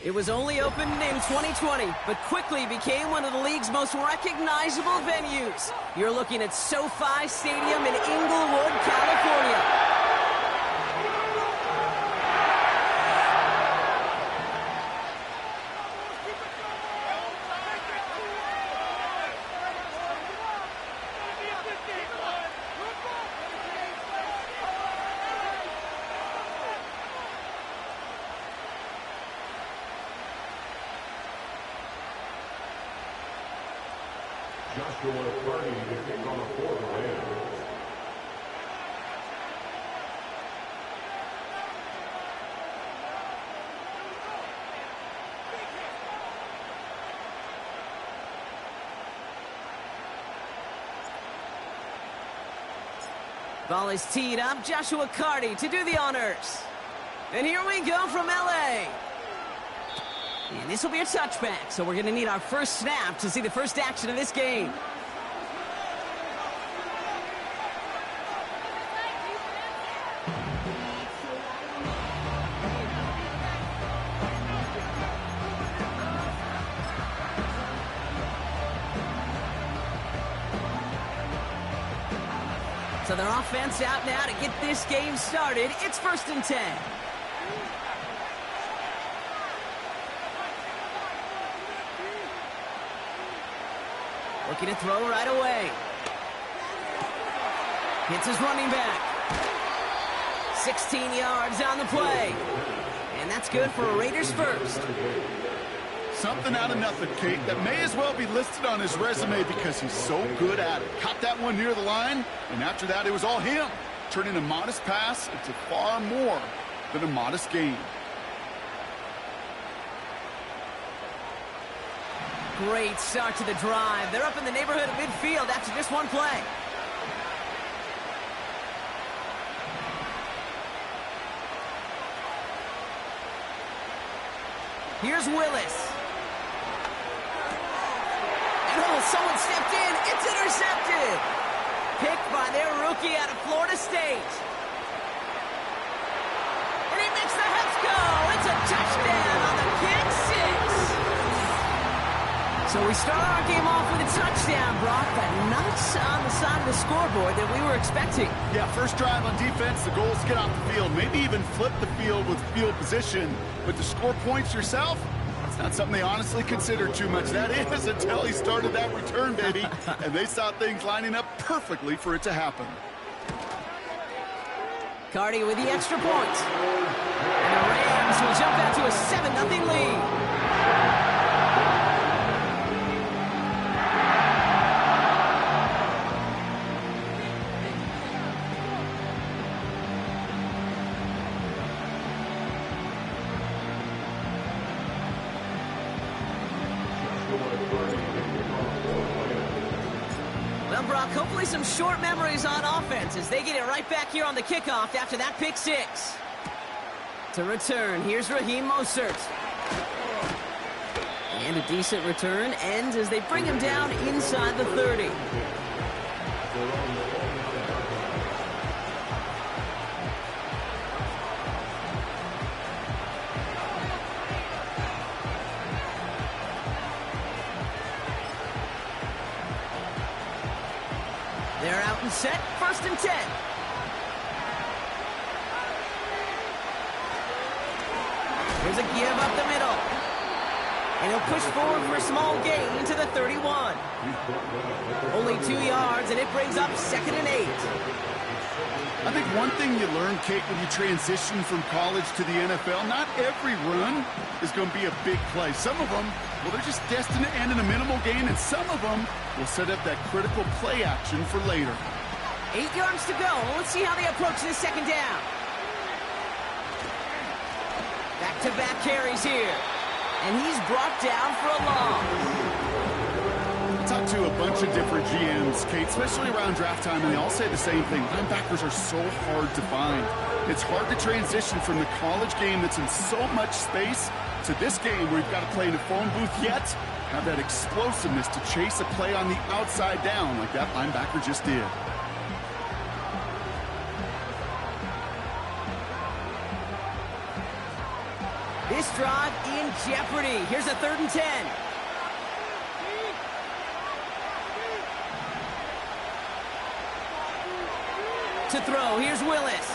It was only opened in 2020, but quickly became one of the league's most recognizable venues. You're looking at SoFi Stadium in Inglewood, California. Ball is teed up. Joshua Carty to do the honors. And here we go from LA. And this will be a touchback, so we're going to need our first snap to see the first action of this game. So their offense out now to get this game started. It's 1st and 10. Looking to throw right away. Hits his running back. 16 yards on the play. And that's good for a Raiders first. Something out of nothing, Kate, that may as well be listed on his resume because he's so good at it. Caught that one near the line, and after that it was all him, turning a modest pass into far more than a modest gain. Great start to the drive. They're up in the neighborhood of midfield after just one play. Here's Willis. Oh, someone stepped in. It's intercepted. Picked by their rookie out of Florida State. And he makes the Hets go. It's a touchdown on the kick six. So we start our game off with a touchdown, Brock, but not on the side of the scoreboard that we were expecting. Yeah, first drive on defense, the goal is to get off the field. Maybe even flip the field with field position. But to score points yourself, it's not something they honestly consider too much. That is until he started that return, baby. And they saw things lining up perfectly for it to happen. Carty with the extra point. And the Rams will jump out to a 7-0 lead. Brock, hopefully some short memories on offense as they get it right back here on the kickoff after that pick six. To return, here's Raheem Mostert. And a decent return ends as they bring him down inside the 30. They're out and set, 1st and 10. Here's a give up the middle. And he'll push forward for a small gain to the 31. Only 2 yards, and it brings up 2nd and 8. I think one thing you learn, Kate, when you transition from college to the NFL, not every run is going to be a big play. Some of them, well, they're just destined to end in a minimal gain, and some of them will set up that critical play action for later. 8 yards to go. Let's see how they approach this second down. Back-to-back carries here. And he's brought down for a loss. I talked to a bunch of different GMs, Kate, especially around draft time, and they all say the same thing. Linebackers are so hard to find. It's hard to transition from the college game that's in so much space to this game where you've got to play in a phone booth, yet have that explosiveness to chase a play on the outside down like that linebacker just did. this drive in jeopardy. Here's a 3rd and 10. To throw, here's Willis.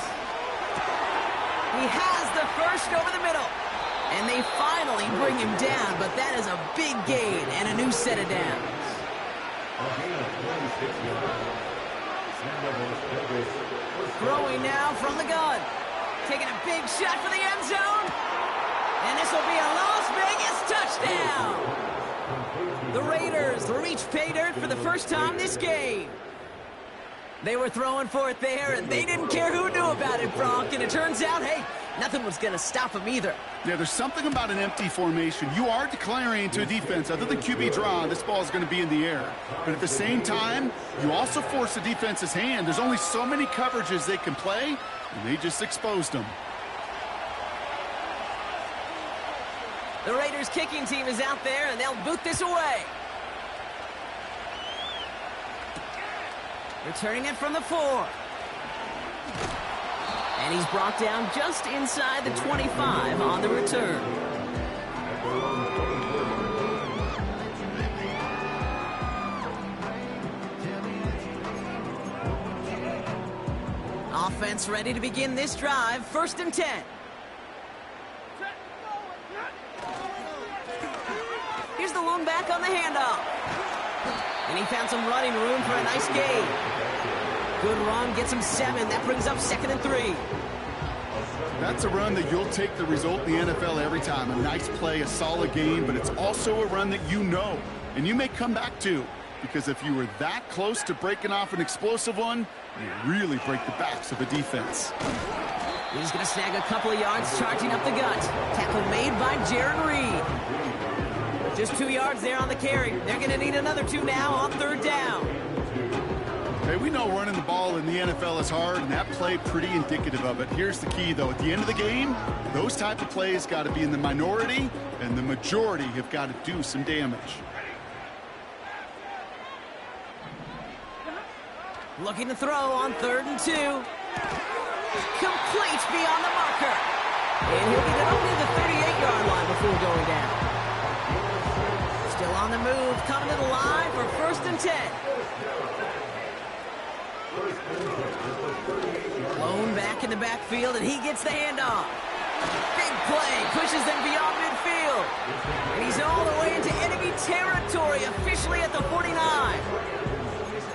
He has the first over the middle. And they finally bring him down, but that is a big gain and a new set of downs. Throwing now from the gun. Taking a big shot for the end zone. And this will be a Las Vegas touchdown. The Raiders reach pay dirt for the first time this game. They were throwing for it there, and they didn't care who knew about it, Brock. And it turns out, hey, nothing was going to stop them either. Yeah, there's something about an empty formation. You are declaring to a defense, other than QB draw, this ball is going to be in the air. But at the same time, you also force the defense's hand. There's only so many coverages they can play, and they just exposed them. The Raiders kicking team is out there, and they'll boot this away. Returning it from the 4. And he's brought down just inside the 25 on the return. Offense ready to begin this drive. 1st and 10. Here's the lone back on the handoff. And he found some running room for a nice gain. Good run, gets him 7. That brings up 2nd and 3. That's a run that you'll take the result in the NFL every time. A nice play, a solid game, but it's also a run that you know, and you may come back to, because if you were that close to breaking off an explosive one, you really break the backs of a defense. He's going to snag a couple of yards, charging up the gut. Tackle made by Jaron Reed. Just 2 yards there on the carry. They're going to need another 2 now on 3rd down. Hey, we know running the ball in the NFL is hard, and that play pretty indicative of it. Here's the key, though. At the end of the game, those type of plays got to be in the minority, and the majority have got to do some damage. Looking to throw on 3rd and 2. Complete beyond the marker. And he'll get it only to the 38-yard line before going down. Still on the move, coming to the line for 1st and 10. Lone back in the backfield, and he gets the handoff. Big play, pushes them beyond midfield. And he's all the way into enemy territory, officially at the 49.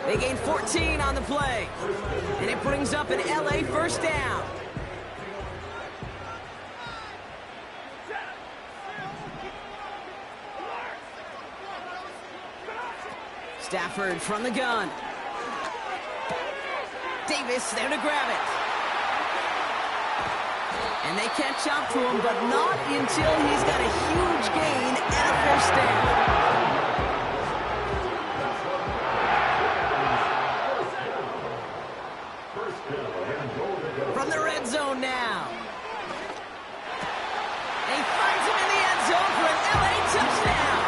They gain 14 on the play. And it brings up an LA 1st down. Stafford from the gun. Davis there to grab it. And they catch up to him, but not until he's got a huge gain and a 1st down. From the red zone now. And he finds him in the end zone for an LA touchdown.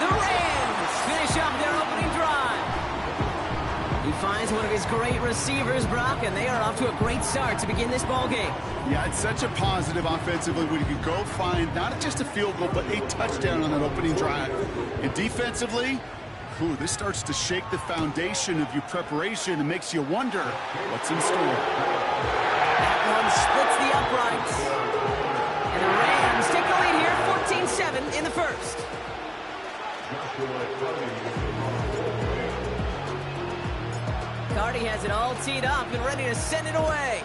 The Rams finish up their opening drive. He finds one of his great receivers, Brock, and they are off to a great start to begin this ball game. Yeah, it's such a positive offensively when you can go find not just a field goal, but a touchdown on that opening drive. And defensively, this starts to shake the foundation of your preparation and makes you wonder what's in store. That one splits the uprights. And the Rams take the lead here, 14-7 in the 1st. Cardi has it all teed up and ready to send it away.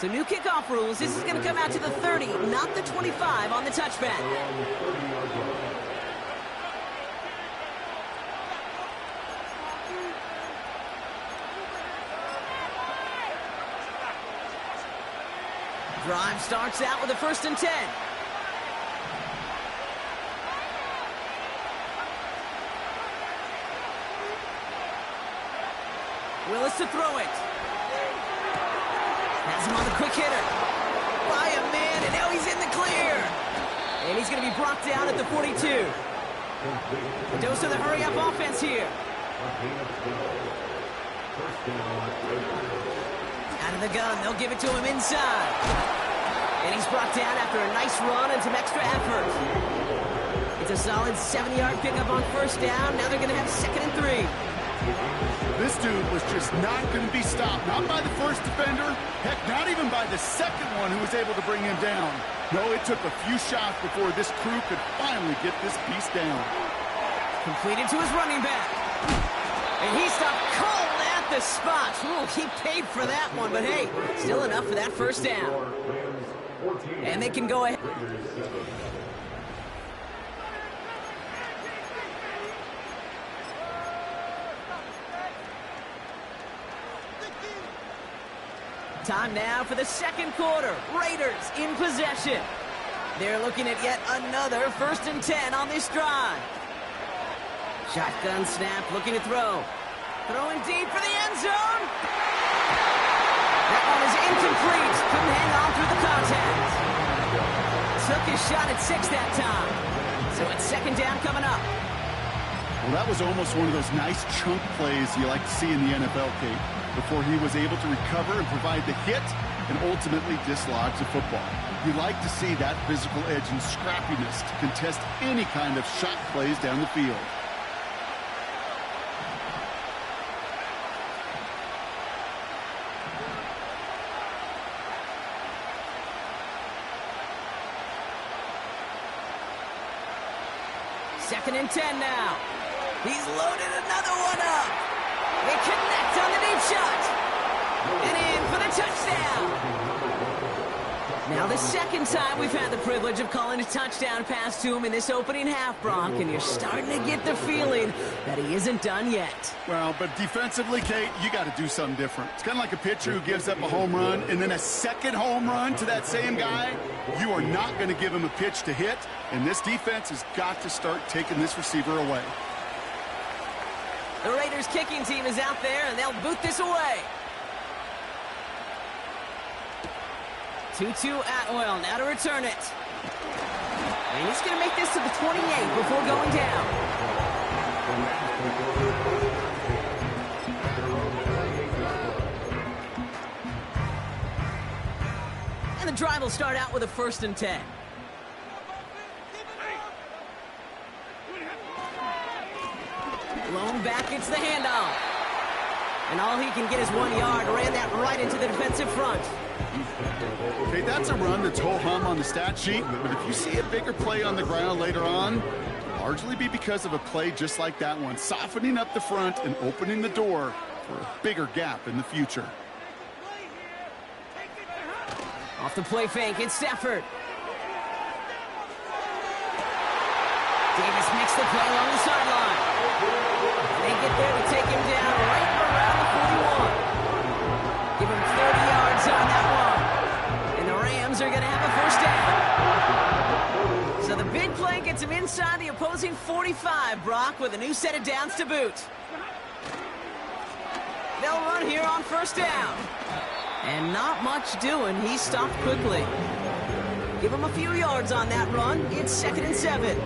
So new kickoff rules. This is going to come out to the 30, not the 25 on the touchback. Drive starts out with a 1st and 10. Willis to throw it. Has him on the quick hitter. By a man, and now he's in the clear. And he's going to be brought down at the 42. A dose of the hurry-up offense here. Out of the gun, they'll give it to him inside. And he's brought down after a nice run and some extra effort. It's a solid 7-yard pickup on first down. Now they're going to have 2nd and 3. This dude was just not going to be stopped. Not by the first defender. Heck, not even by the second one who was able to bring him down. No, it took a few shots before this crew could finally get this piece down. Completed to his running back. And he stopped cold at the spot. Ooh, he paid for that one, but hey, still enough for that first down. And they can go ahead. Time now for the second quarter. Raiders in possession. They're looking at yet another 1st and 10 on this drive. Shotgun snap, looking to throw. Throwing deep for the end zone. That one is incomplete. Couldn't hang on through the contact. Took his shot at 6 that time. So it's 2nd down coming up. Well, that was almost one of those nice chunk plays you like to see in the NFL, Kate, before he was able to recover and provide the hit and ultimately dislodge the football. You like to see that physical edge and scrappiness to contest any kind of shot plays down the field. Second and 10 now. He's loaded another one up. They connect on the deep shot. And in for the touchdown. Now the second time we've had the privilege of calling a touchdown pass to him in this opening half, Brock, and you're starting to get the feeling that he isn't done yet. Well, but defensively, Kate, you got to do something different. It's kind of like a pitcher who gives up a home run and then a second home run to that same guy. You are not going to give him a pitch to hit, and this defense has got to start taking this receiver away. The Raiders kicking team is out there, and they'll boot this away. 2-2 Atwell, now to return it. And he's going to make this to the 28 before going down. And the drive will start out with a 1st and 10. Blown back, it's the handoff. And all he can get is 1 yard. Ran that right into the defensive front. Okay, that's a run that's ho-hum on the stat sheet, but if you see a bigger play on the ground later on, it'll largely be because of a play just like that one, softening up the front and opening the door for a bigger gap in the future. Off the play fake, it's Stafford. Davis makes the play along the sideline. They get there to take him down right around the 41. Give him 30 yards on that one. And the Rams are going to have a 1st down. So the big play gets him inside the opposing 45, Brock, with a new set of downs to boot. They'll run here on 1st down. And not much doing. He stopped quickly. Give him a few yards on that run. It's 2nd and 7.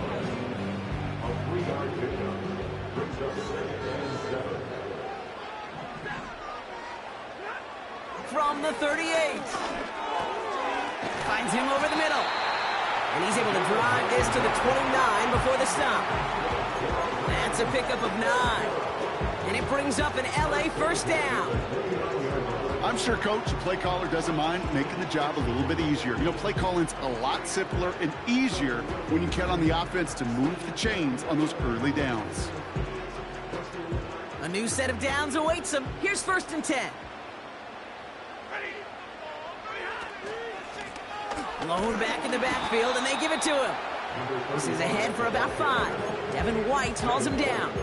From the 38. Finds him over the middle. And he's able to drive this to the 29 before the stop. That's a pickup of 9. And it brings up an LA 1st down. I'm sure, Coach, the play caller doesn't mind making the job a little bit easier. You know, play calling's a lot simpler and easier when you count on the offense to move the chains on those early downs. A new set of downs awaits him. Here's 1st and 10. Blown back in the backfield, and they give it to him. This is ahead for about 5. Devin White hauls him down.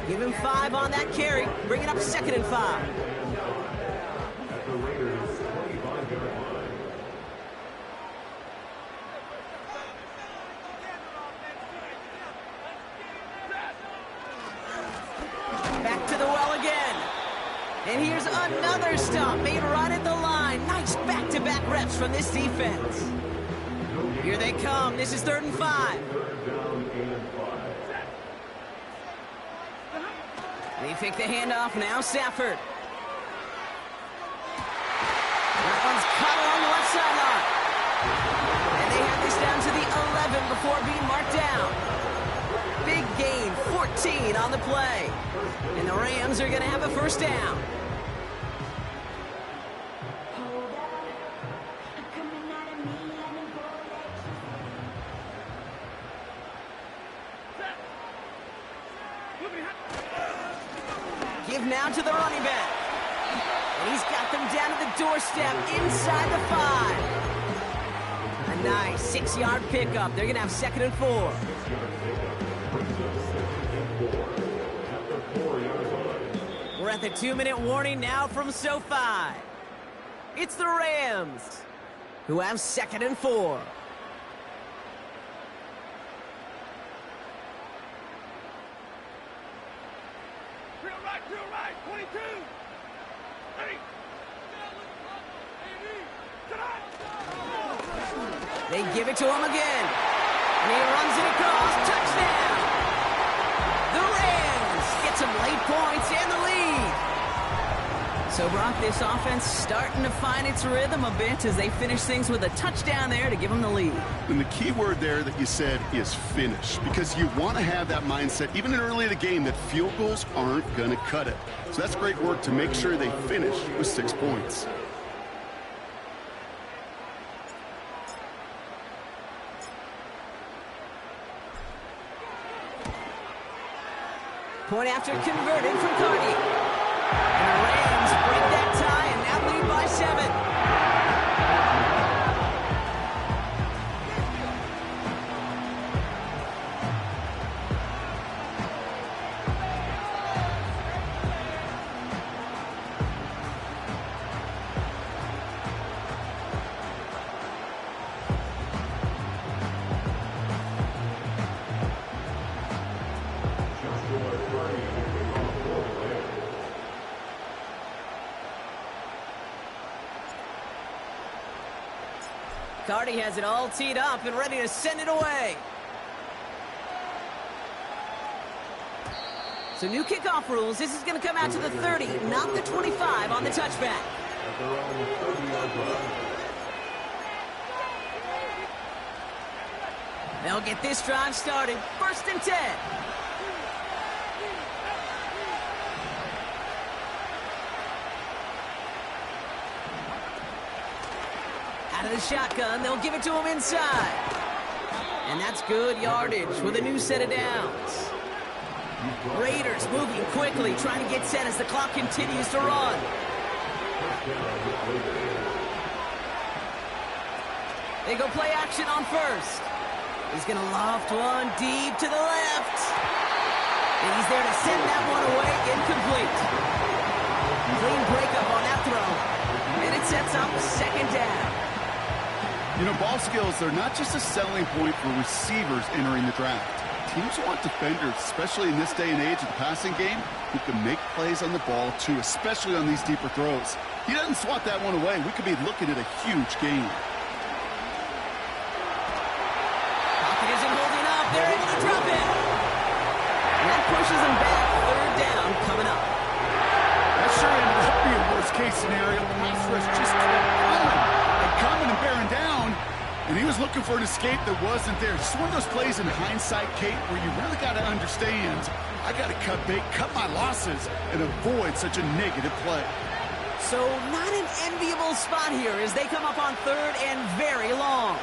Give him 5 on that carry. Bring it up 2nd and 5. Back to the well again. And here's another stop made right at the line. Nice back-to-back reps from this defense. Here they come. This is 3rd and 5. They pick the handoff now. Stafford. That one's caught along the left sideline. And they have this down to the 11 before being marked down. Big gain, 14 on the play. And the Rams are going to have a first down. Give now to the running back. And he's got them down to the doorstep inside the 5. A nice 6-yard pickup. They're going to have 2nd and 4. We're at the 2-minute warning now from SoFi. It's the Rams who have 2nd and 4. Drill right, 22. Ready. They give it to him again. And he runs it across. Touchdown! The Rams get some late points and the lead. So, Brock, this offense starting to find its rhythm a bit as they finish things with a touchdown there to give them the lead. And the key word there that you said is finish, because you want to have that mindset, even early in the game, that field goals aren't going to cut it. So that's great work to make sure they finish with 6 points. Point after converted from Cardi. And the Rams break that tie and now lead by 7. Cardi has it all teed up and ready to send it away. So new kickoff rules. This is going to come out to the 30, not the 25 on the touchback. They'll get this drive started. 1st and 10. Out of the shotgun, they'll give it to him inside. And that's good yardage with a new set of downs. Raiders moving quickly, trying to get set as the clock continues to run. They go play action on 1st. He's going to loft one deep to the left. And he's there to send that one away, incomplete. Clean breakup on that throw. And it sets up 2nd down. You know, ball skills, they're not just a selling point for receivers entering the draft. Teams want defenders, especially in this day and age of the passing game, who can make plays on the ball, too, especially on these deeper throws. He doesn't swat that one away. We could be looking at a huge game. Pocket isn't holding up. They're able to drop it. And that pushes them back. 3rd down coming up. That sure ended up being a worst-case scenario. The pass rush just kept coming and bearing down, and he was looking for an escape that wasn't there. Just one of those plays in hindsight, Kate, where you really got to understand, I got to cut bait, cut my losses, and avoid such a negative play. So not an enviable spot here as they come up on 3rd and very long.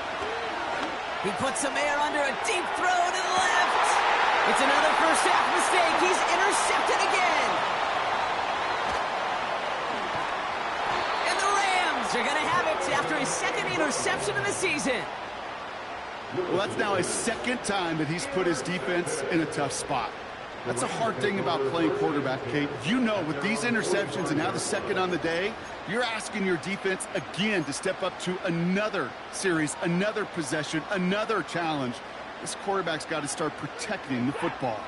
He puts some air under a deep throw to the left. It's another first-half mistake. He's intercepted again. They're going to have it after his 2nd interception of the season. Well, that's now his 2nd time that he's put his defense in a tough spot. That's a hard thing about playing quarterback, Kate. You know, with these interceptions and now the 2nd on the day, you're asking your defense again to step up to another series, another possession, another challenge. This quarterback's got to start protecting the football.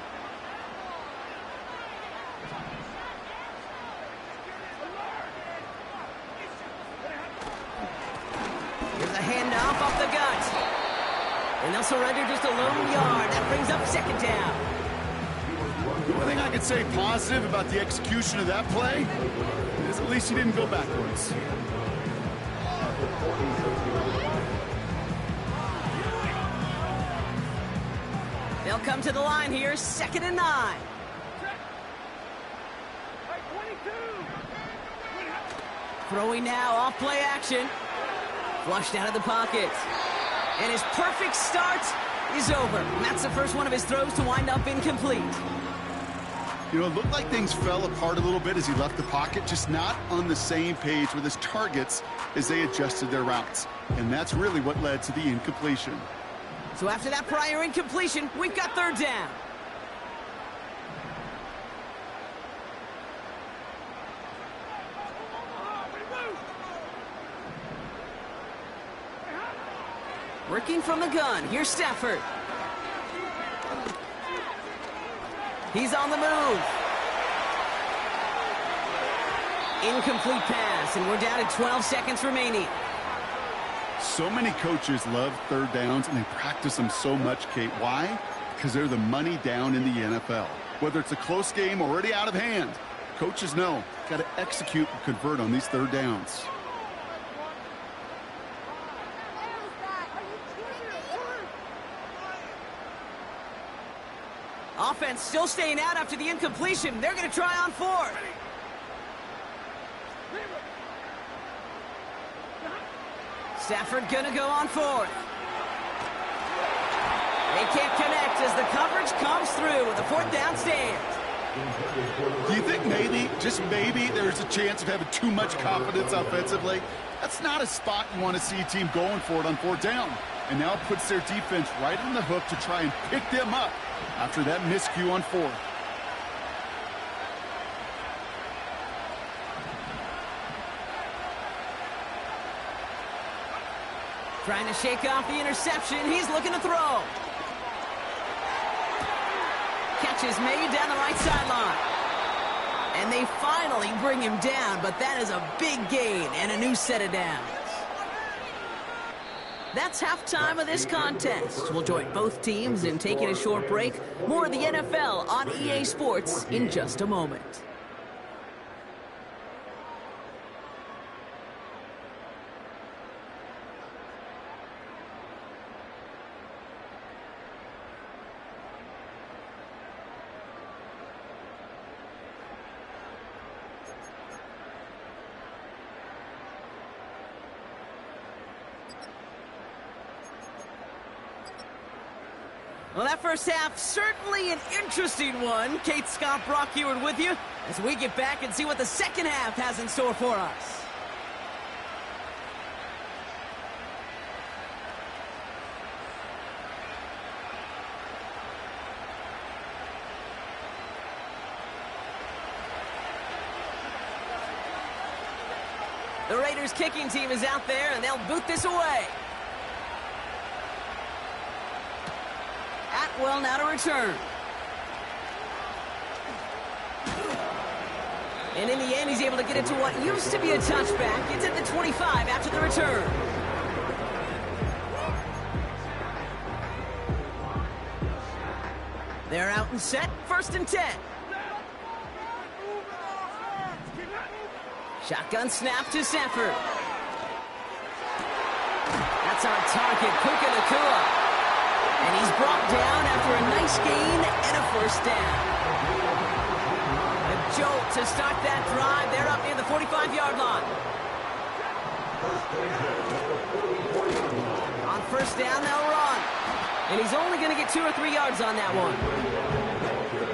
Here's a handoff off the gut. And they'll surrender just a lone yard. That brings up 2nd down. The one thing I could say positive about the execution of that play is at least he didn't go backwards. They'll come to the line here, 2nd and 9. Throwing now, off play action. Flushed out of the pocket. And his perfect start is over. And that's the first one of his throws to wind up incomplete. You know, it looked like things fell apart a little bit as he left the pocket, just not on the same page with his targets as they adjusted their routes. And that's really what led to the incompletion. So after that prior incompletion, we've got 3rd down. Working from the gun, here's Stafford. He's on the move. Incomplete pass, and we're down to 12 seconds remaining. So many coaches love 3rd downs, and they practice them so much, Kate. Why? Because they're the money down in the NFL. Whether it's a close game already out of hand, coaches know, got to execute and convert on these 3rd downs. Offense still staying out after the incompletion. They're going to try on 4th. Stafford going to go on 4th. They can't connect as the coverage comes through with a 4th down stand. Do you think maybe, just maybe, there's a chance of having too much confidence offensively? That's not a spot you want to see a team going for it on 4th down. And now it puts their defense right on the hook to try and pick them up after that miscue on 4th. Trying to shake off the interception. He's looking to throw. Catch is made down the right sideline. And they finally bring him down, but that is a big gain and a new set of downs. That's halftime of this contest. We'll join both teams in taking a short break. More of the NFL on EA Sports in just a moment. Well, that first half, certainly an interesting one. Kate, Scott, Brock Ewart with you as we get back and see what the second half has in store for us. The Raiders kicking team is out there, and they'll boot this away. Atwell now to return. And in the end, he's able to get it to what used to be a touchback. It's at the 25 after the return. They're out and set, 1st and 10. Shotgun snap to Stafford. That's our target, Puka Nacua. And he's brought down after a nice gain and a 1st down. A jolt to start that drive. They're up near the 45-yard line. On 1st down, they'll run. And he's only going to get 2 or 3 yards on that one.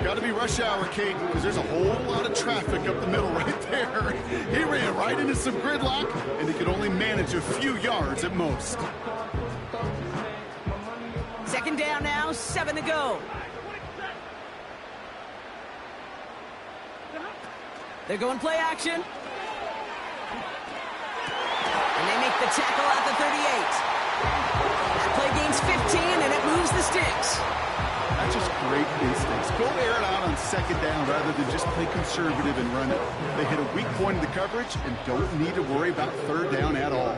Got to be rush hour, Kate, because there's a whole lot of traffic up the middle right there. He ran right into some gridlock, and he could only manage a few yards at most. 2nd down now, 7 to go. They're going play action. And they make the tackle at the 38. That play gains 15, and it moves the sticks. That's just great instincts. Go air it out on 2nd down rather than just play conservative and run it. They hit a weak point in the coverage and don't need to worry about 3rd down at all.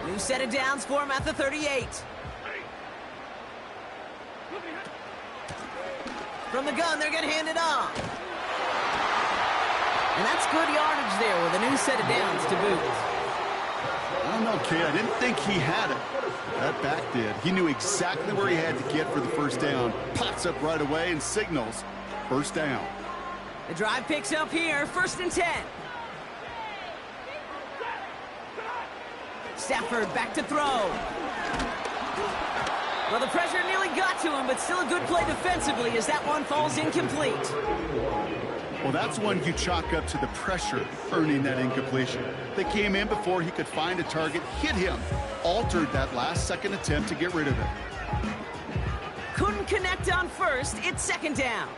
New set of downs for him at the 38. From the gun, they're going to hand it off. And that's good yardage there with a new set of downs to boot. Well, don't know, Kate. I didn't think he had it. That back did. He knew exactly where he had to get for the first down. Pops up right away and signals first down. The drive picks up here, 1st and 10. Stafford back to throw. Well, the pressure nearly got to him, but still a good play defensively as that one falls incomplete. Well, that's one you chalk up to the pressure earning that incompletion. They came in before he could find a target, hit him, altered that last-second attempt to get rid of it. Couldn't connect on first. It's 2nd down.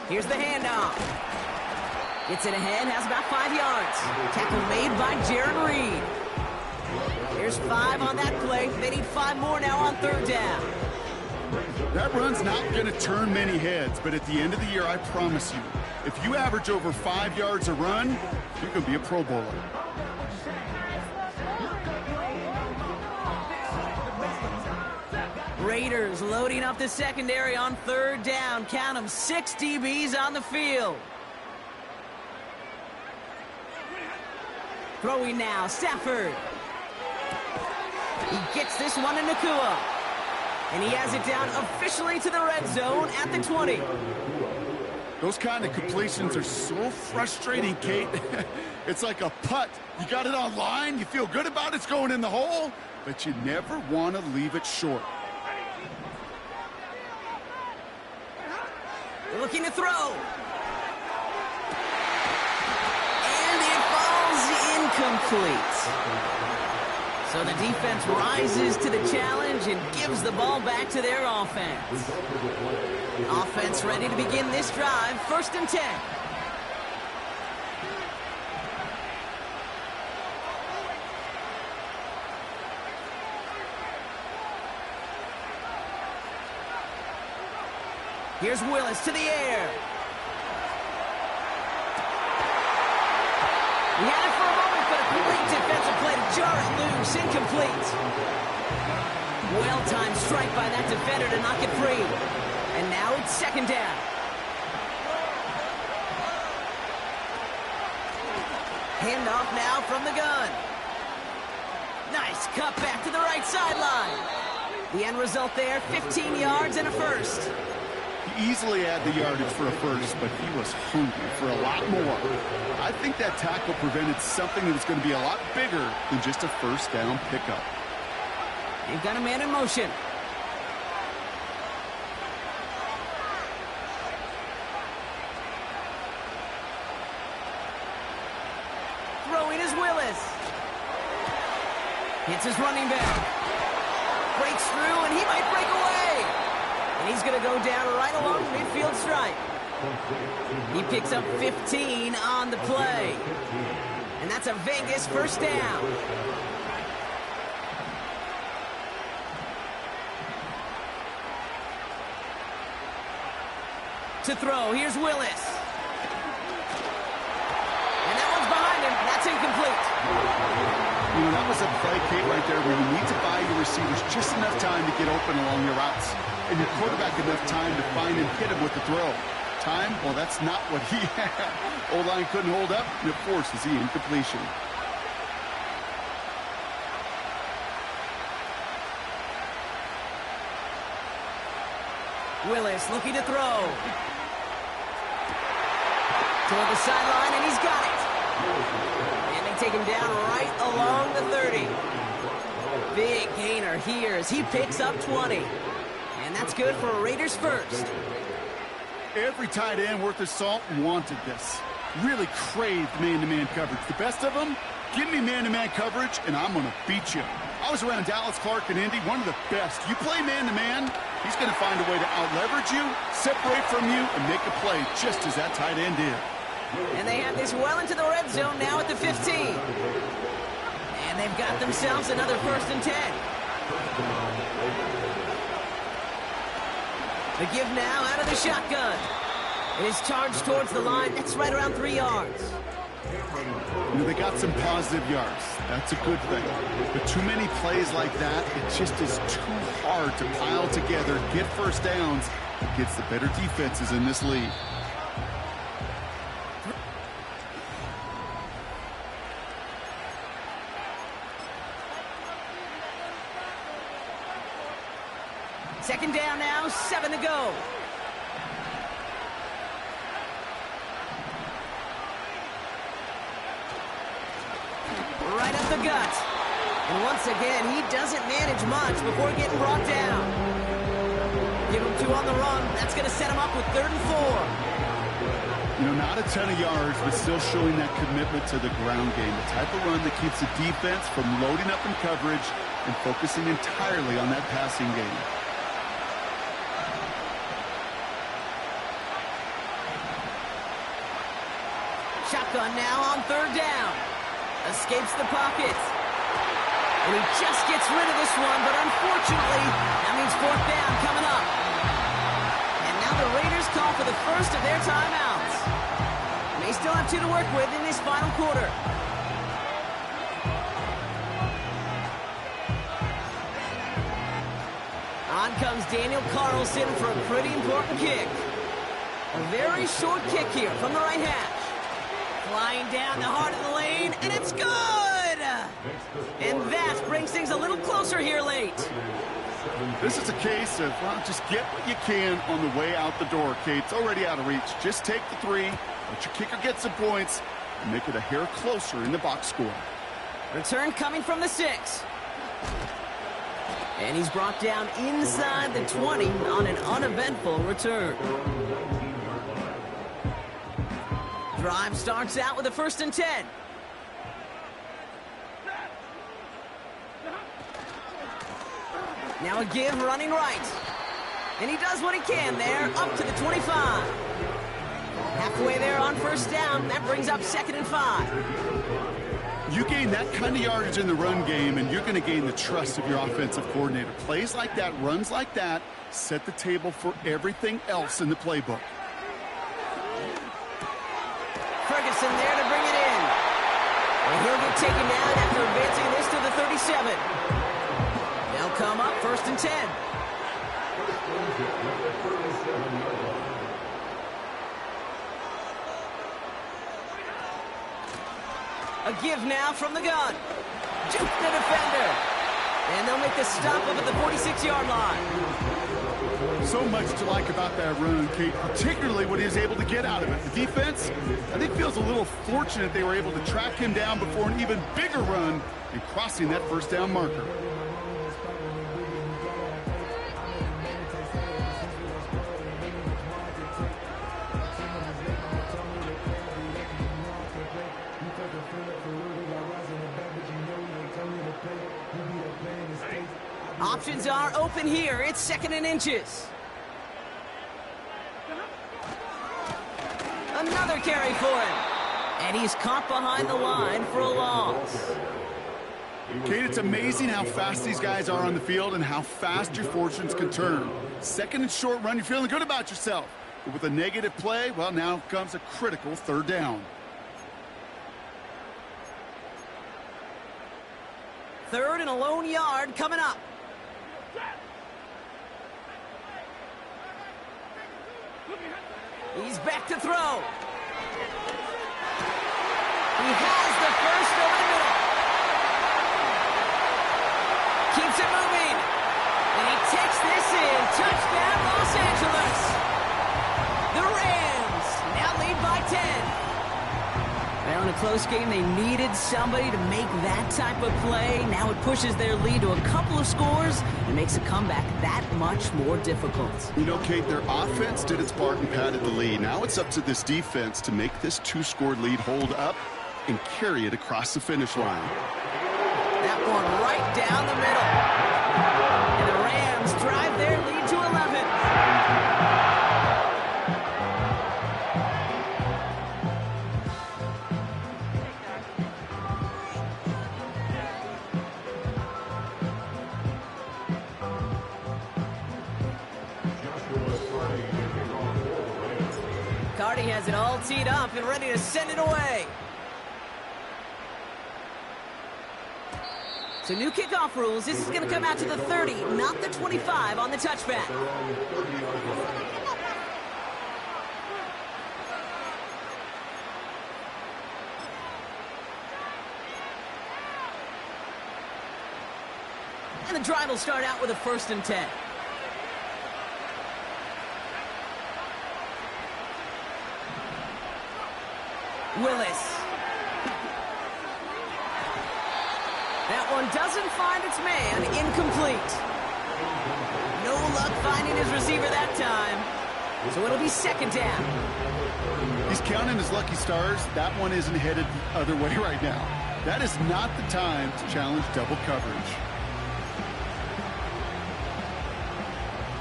Here's the handoff. Gets it ahead, has about 5 yards. Tackle made by Jared Reed. There's 5 on that play. They need 5 more now on 3rd down. That run's not going to turn many heads, but at the end of the year, I promise you, if you average over 5 yards a run, you're going to be a Pro Bowler. Raiders loading up the secondary on 3rd down. Count them, 6 DBs on the field. Throwing now, Stafford. He gets this one to Nakua. And he has it down officially to the red zone at the 20. Those kind of completions are so frustrating, Kate. It's like a putt. You got it on line, you feel good about it's going in the hole, but you never want to leave it short. They're looking to throw. And it falls incomplete. So the defense rises to the challenge and gives the ball back to their offense. Offense ready to begin this drive, 1st and 10. Here's Willis to the air. He had it for a moment, but a great defensive play to jar it loose, incomplete. Well-timed strike by that defender to knock it free. And now it's 2nd down. Handoff now from the gun. Nice cut back to the right sideline. The end result there, 15 yards and a first. He easily had the yardage for a first, but he was hungry for a lot more. I think that tackle prevented something that was going to be a lot bigger than just a first down pickup. They've got a man in motion. Throwing is Willis. Hits his running back. Breaks through, and he might break away. And he's going to go down right along the midfield stripe. He picks up 15 on the play. And that's a Vegas first down. To throw, here's Willis. And that one's behind him. That's incomplete. You know, that was a play, Kate, right there where you need to buy your receivers just enough time to get open along your routes. And your quarterback enough time to find and hit him with the throw. Time? Well, that's not what he had. O-line couldn't hold up, and it forces the incompletion. Willis looking to throw. Toward the sideline, and he's got it. And they take him down right along the 30. Big gainer here as he picks up 20. And that's good for a Raiders first. Every tight end worth his salt wanted this. Really craved man-to-man coverage. The best of them, give me man-to-man coverage, and I'm going to beat you. I was around Dallas Clark and Indy, one of the best. You play man-to-man, he's going to find a way to out-leverage you, separate from you, and make a play just as that tight end did. And they have this well into the red zone now at the 15. And they've got themselves another 1st and 10. The give now out of the shotgun. It is charged towards the line. That's right around 3 yards. You know, they got some positive yards. That's a good thing. But too many plays like that, it just is too hard to pile together, get first downs against the better defenses in this league. 7 to go. Right up the gut. And once again, he doesn't manage much before getting brought down. Give him 2 on the run. That's going to set him up with 3rd and 4. You know, not a ton of yards, but still showing that commitment to the ground game. The type of run that keeps the defense from loading up in coverage and focusing entirely on that passing game. Shotgun now on 3rd down. Escapes the pocket. And he just gets rid of this one, but unfortunately, that means 4th down coming up. And now the Raiders call for the first of their timeouts. They still have 2 to work with in this final quarter. On comes Daniel Carlson for a pretty important kick. A very short kick here from the right hash. Flying down the heart of the lane, and it's good! And that brings things a little closer here late. This is a case of, well, just get what you can on the way out the door, Kate. It's already out of reach. Just take the 3, let your kicker get some points, and make it a hair closer in the box score. Return coming from the 6. And he's brought down inside the 20 on an uneventful return. Drive starts out with a 1st and 10. Now a give running right. And he does what he can there, up to the 25. Halfway there on 1st down, that brings up 2nd and 5. You gain that kind of yardage in the run game, and you're going to gain the trust of your offensive coordinator. Plays like that, runs like that, set the table for everything else in the playbook. Ferguson there to bring it in. And he'll get taken down after advancing this to the 37. They'll come up 1st and 10. A give now from the gun. Juke the defender. And they'll make the stop up at the 46-yard line. So much to like about that run, Kate, particularly what he was able to get out of it. The defense, I think, feels a little fortunate they were able to track him down before an even bigger run and crossing that 1st down marker. Options are open here. It's 2nd and inches. Another carry for him. And he's caught behind the line for a loss. Kate, it's amazing how fast these guys are on the field and how fast your fortunes can turn. 2nd and short run, you're feeling good about yourself. But with a negative play, well, now comes a critical 3rd down. 3rd and a lone yard coming up. He's back to throw. He has the first over the middle. Keeps it moving. And he takes this in. Touchdown, Los Angeles. The Rams now lead by 10. Well, in a close game, they needed somebody to make that type of play. Now it pushes their lead to a couple of scores and makes a comeback that much more difficult. You know, Kate, their offense did its part and padded the lead. Now it's up to this defense to make this 2-score lead hold up and carry it across the finish line. That one right down the middle. And the Rams drive their lead to 11. Cardi has it all teed up and ready to send it away. So new kickoff rules. This is going to come out to the 30, not the 25 on the touchback. And the drive will start out with a 1st and 10. Willis. That one doesn't find its man. Incomplete. No luck finding his receiver that time. So it'll be second down. He's counting his lucky stars. That one isn't headed the other way right now. That is not the time to challenge double coverage.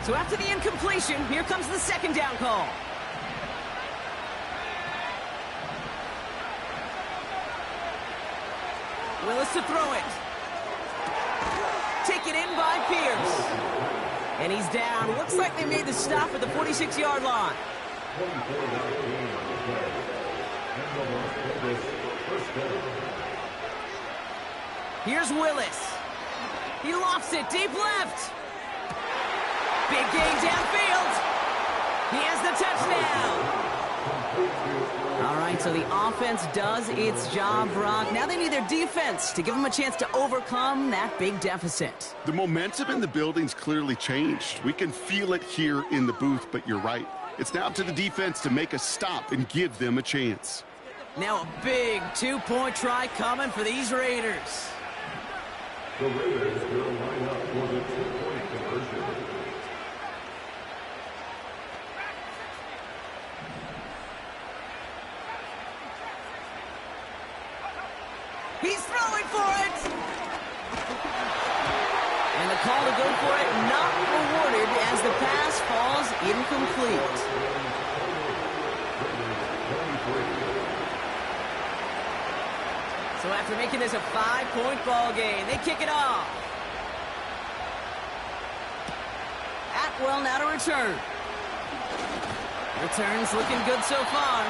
So after the incompletion, here comes the second down call. Willis to throw it. Taken in by Pierce. And he's down. Looks like they made the stop at the 46-yard line. Here's Willis. He lofts it deep left. Big gain downfield. He has the touchdown. All right, so the offense does its job, Brock. Now they need their defense to give them a chance to overcome that big deficit. The momentum in the building's clearly changed. We can feel it here in the booth, but you're right. It's now up to the defense to make a stop and give them a chance. Now a big two-point try coming for these Raiders. The Raiders will line up for the two-point conversion. He's throwing for it. And the call to go for it not rewarded as the pass falls incomplete. So after making this a 5-point ball game, they kick it off. Atwell now to return. Return's looking good so far.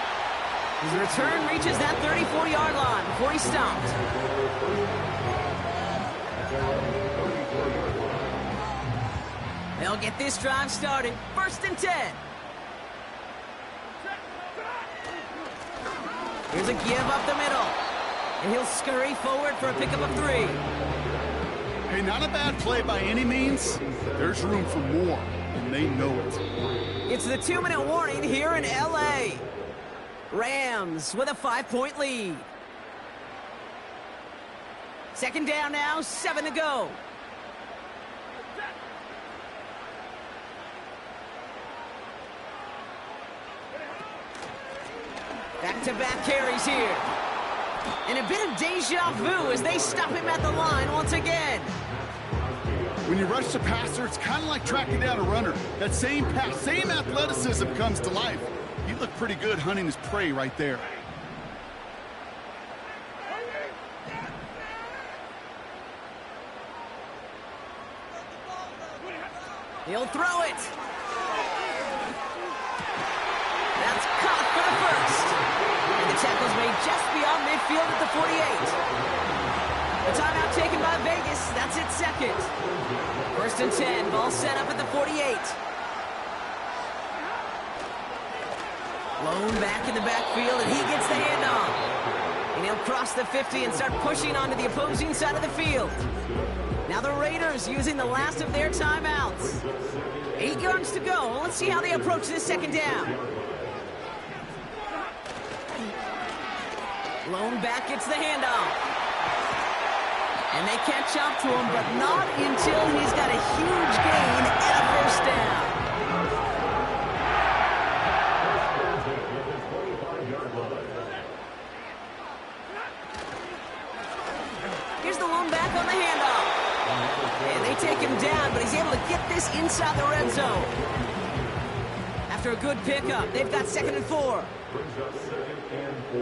His return reaches that 34-yard line before he stopped. They'll get this drive started. 1st and 10. Here's a give up the middle. And he'll scurry forward for a pickup of 3. Hey, not a bad play by any means. There's room for more, and they know it. It's the 2-minute warning here in L.A. Rams with a 5-point lead. Second down now, 7 to go. Back-to-back carries here. And a bit of deja vu as they stop him at the line once again. When you rush the passer, it's kind of like tracking down a runner. That same pass, same athleticism comes to life. He looked pretty good hunting his prey right there. He'll throw it. That's caught for the first. And the tackle's made just beyond midfield at the 48. The timeout taken by Vegas. That's its second. 1st and 10. Ball set up at the 48. Lone back in the backfield, and he gets the handoff. And he'll cross the 50 and start pushing onto the opposing side of the field. Now the Raiders using the last of their timeouts. 8 yards to go. Let's see how they approach this second down. Lone back gets the handoff. And they catch up to him, but not until he's got a huge gain and a first down. Here's the lone back on the handoff. And they take him down, but he's able to get this inside the red zone. After a good pickup, they've got 2nd and 4. Brings up 2nd and 4.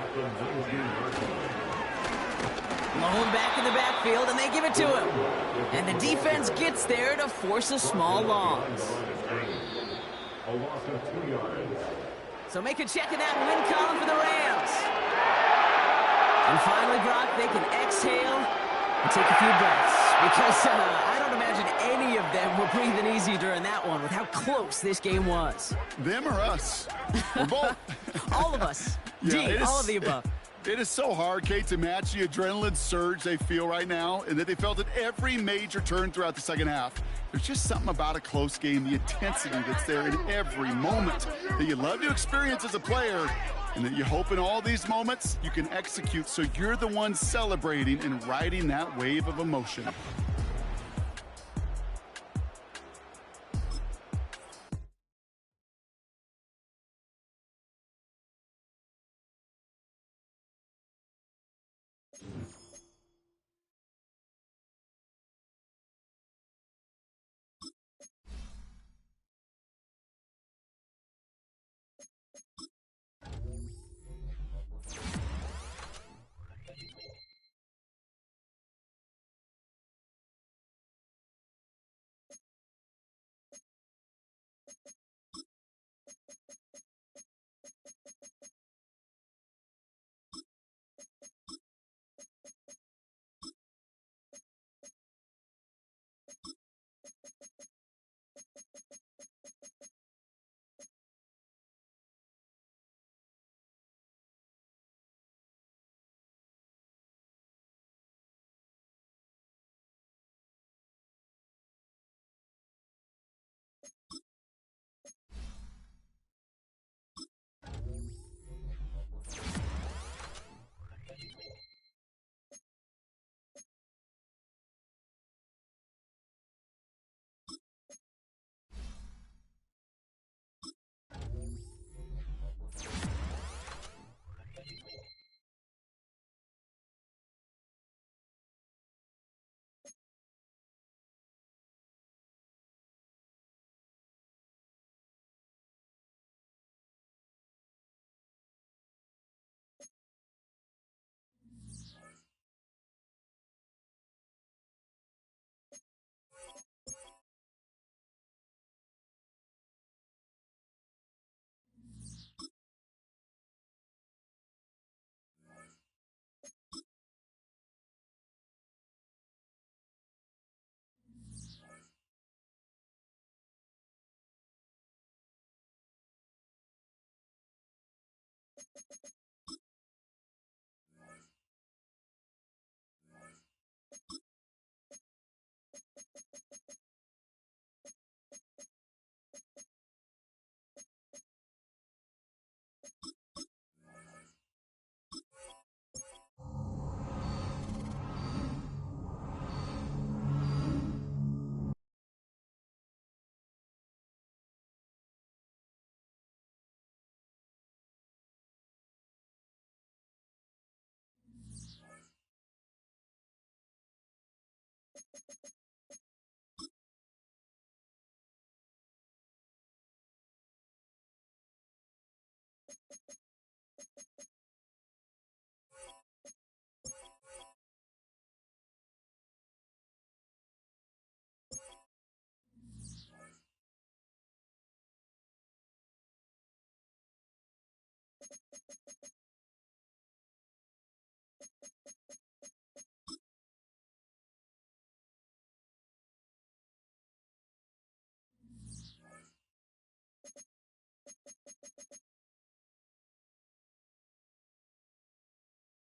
At the 19-yard line. Lone back in the backfield, and they give it to him. And the defense gets there to force a small loss. A loss of 2 yards. So make a check in that win column for the Rams. And finally, Brock, they can exhale and take a few breaths. Because I don't imagine any of them were breathing easy during that one with how close this game was. Them or us? We're both. All of us. Yeah, all of the above. It is so hard, Kate, to match the adrenaline surge they feel right now and that they felt at every major turn throughout the second half. There's just something about a close game, the intensity that's there in every moment that you love to experience as a player. And that you hope in all these moments you can execute so you're the one celebrating and riding that wave of emotion.